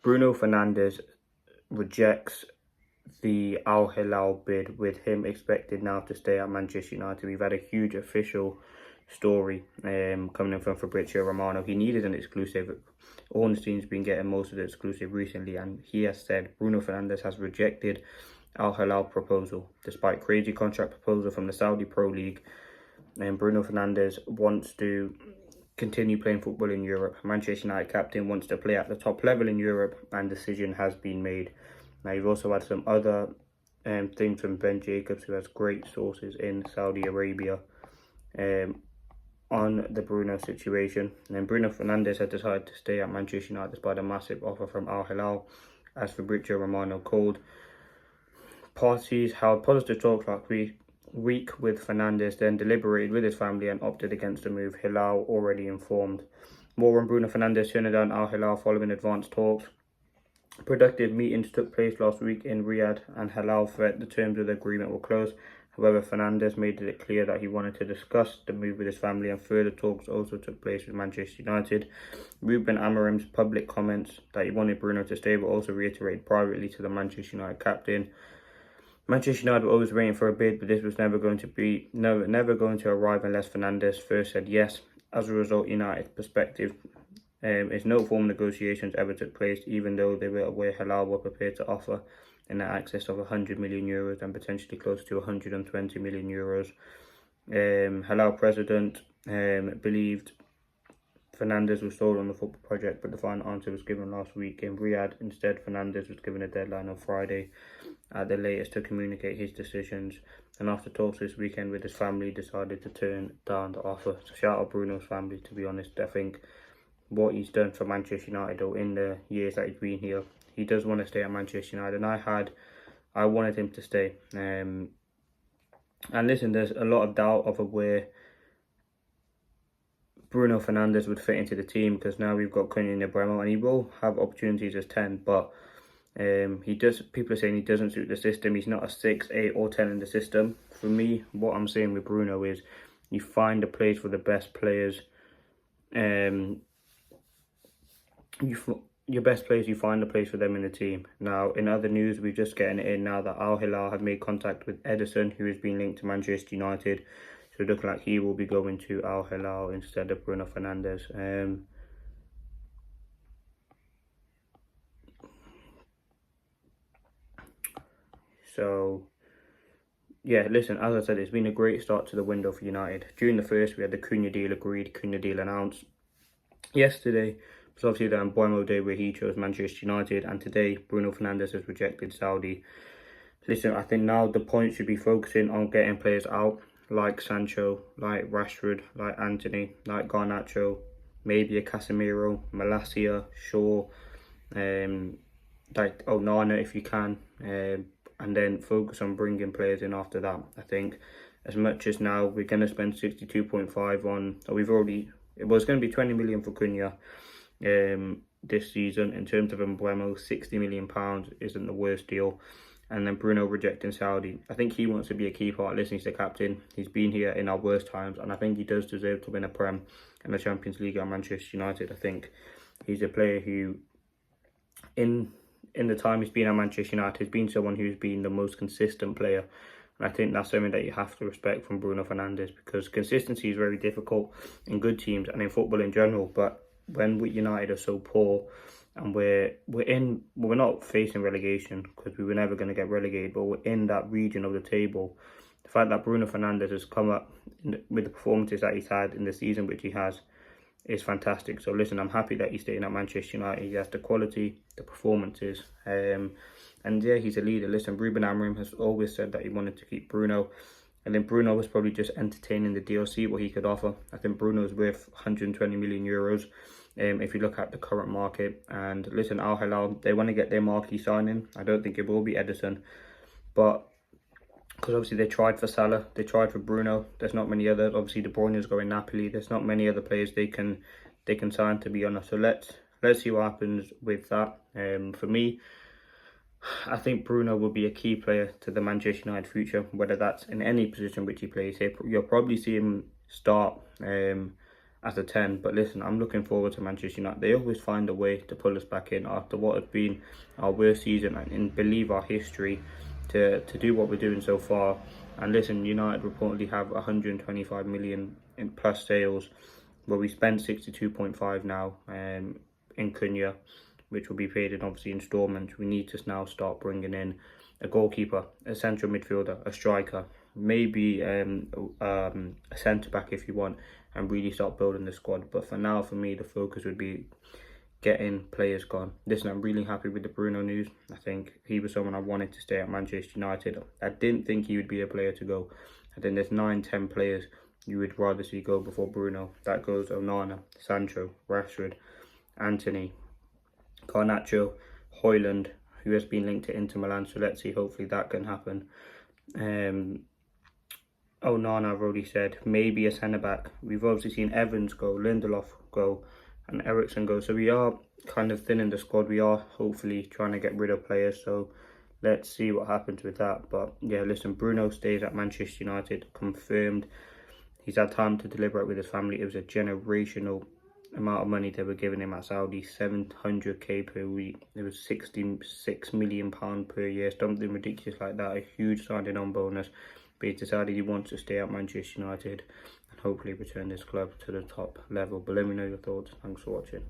Bruno Fernandes rejects the Al Hilal bid, with him expected now to stay at Manchester United. We've had a huge official story coming in from Fabrizio Romano. He needed an exclusive. Ornstein's been getting most of the exclusive recently, and he has said Bruno Fernandes has rejected Al Hilal proposal, despite crazy contract proposal from the Saudi Pro League. And Bruno Fernandes wants to continue playing football in Europe. Manchester United captain wants to play at the top level in Europe, and decision has been made. Now, you've also had some other things from Ben Jacobs, who has great sources in Saudi Arabia, on the Bruno situation. And then Bruno Fernandes has decided to stay at Manchester United despite a massive offer from Al Hilal, as Fabrizio Romano called. Parties held positive talks last week with Fernandes, then deliberated with his family and opted against the move, Hilal already informed. More on Bruno Fernandes turning down Al Hilal following advanced talks. Productive meetings took place last week in Riyadh, and Hilal felt the terms of the agreement were close. However, Fernandes made it clear that he wanted to discuss the move with his family, and further talks also took place with Manchester United. Ruben Amorim's public comments that he wanted Bruno to stay were also reiterated privately to the Manchester United captain. Manchester United were always waiting for a bid, but this was never going to arrive unless Fernandes first said yes. As a result, United's perspective is no formal negotiations ever took place, even though they were aware Hilal were prepared to offer in excess of 100 million euros and potentially close to 120 million euros. Hilal president believed Fernandes was sold on the football project, but the final answer was given last week in Riyadh. Instead, Fernandes was given a deadline on Friday at the latest to communicate his decisions, and after talks this weekend with his family, decided to turn down the offer. So shout out Bruno's family, to be honest. I think what he's done for Manchester United, though, in the years that he's been here, he does want to stay at Manchester United, and I wanted him to stay. And listen, there's a lot of doubt over where Bruno Fernandes would fit into the team, because now we've got Cunha and Bremo, and he will have opportunities as 10, but people are saying he doesn't suit the system. He's not a 6, 8 or 10 in the system. For me, what I'm saying with Bruno is you find a place for the best players. Your best players, you find a place for them in the team. Now, in other news, we're just getting it in now that Al Hilal have made contact with Ederson, who has been linked to Manchester United. So looking like he will be going to Al Hilal instead of Bruno Fernandes. So, yeah, listen, as I said, it's been a great start to the window for United. During the first, we had the Cunha deal agreed, Cunha deal announced. Yesterday was obviously the Mbeumo day where he chose Manchester United, and today Bruno Fernandes has rejected Saudi. Listen, I think now the point should be focusing on getting players out, like Sancho, like Rashford, like Anthony, like Garnacho, maybe a Casemiro, Malacia, Shaw, like Onana if you can, and then focus on bringing players in after that. I think as much as now we're going to spend 62.5 on, it was going to be 20 million for Cunha this season. In terms of Mbeumo, £60 million isn't the worst deal. And then Bruno rejecting Saudi. I think he wants to be a key part. Listen, he's the captain. He's been here in our worst times, and I think he does deserve to win a Prem and the Champions League at Manchester United. I think he's a player who, in the time he's been at Manchester United, has been someone who's been the most consistent player. And I think that's something that you have to respect from Bruno Fernandes, because consistency is very difficult in good teams and in football in general. But when United are so poor, and we're not facing relegation, because we were never going to get relegated, but we're in that region of the table. The fact that Bruno Fernandes has come up with the performances that he's had in the season, which he has, is fantastic. So listen, I'm happy that he's staying at Manchester United. He has the quality, the performances, and yeah, he's a leader. Listen, Ruben Amorim has always said that he wanted to keep Bruno, and then Bruno was probably just entertaining the deal, see what he could offer. I think Bruno's worth 120 million euros. If you look at the current market. And listen, Al Hilal, they want to get their marquee signing. I don't think it will be Ederson, but because obviously they tried for Salah, they tried for Bruno. There's not many others. Obviously De Bruyne is going Napoli. There's not many other players they can sign, to be honest. So let's see what happens with that. For me, I think Bruno will be a key player to the Manchester United future, whether that's in any position which he plays here. You'll probably see him start as a 10. But listen, I'm looking forward to Manchester United. They always find a way to pull us back in after what has been our worst season and believe our history, to do what we're doing so far. And listen, United reportedly have 125 million in plus sales, where we spent 62.5 now in Cunha, which will be paid in obviously installments. We need to now start bringing in a goalkeeper, a central midfielder, a striker, maybe a centre back if you want, and really start building the squad. But for now, for me, the focus would be getting players gone. Listen, I'm really happy with the Bruno news. I think he was someone I wanted to stay at Manchester United. I didn't think he would be a player to go. I think there's 9-10 players you would rather see go before Bruno. That goes Onana, Sancho, Rashford, Antony, Garnacho, Højlund, who has been linked to Inter Milan. So let's see, hopefully that can happen. Onana, I've already said. Maybe a centre-back. We've obviously seen Evans go, Lindelof go, and Eriksen go. So we are kind of thinning the squad. We are hopefully trying to get rid of players. So let's see what happens with that. But yeah, listen, Bruno stays at Manchester United, confirmed. He's had time to deliberate with his family. It was a generational amount of money they were giving him at Saudi, 700k per week. It was £66 million per year, something ridiculous like that. A huge signing on bonus. But he decided he wants to stay at Manchester United and hopefully return this club to the top level. But let me know your thoughts. Thanks for watching.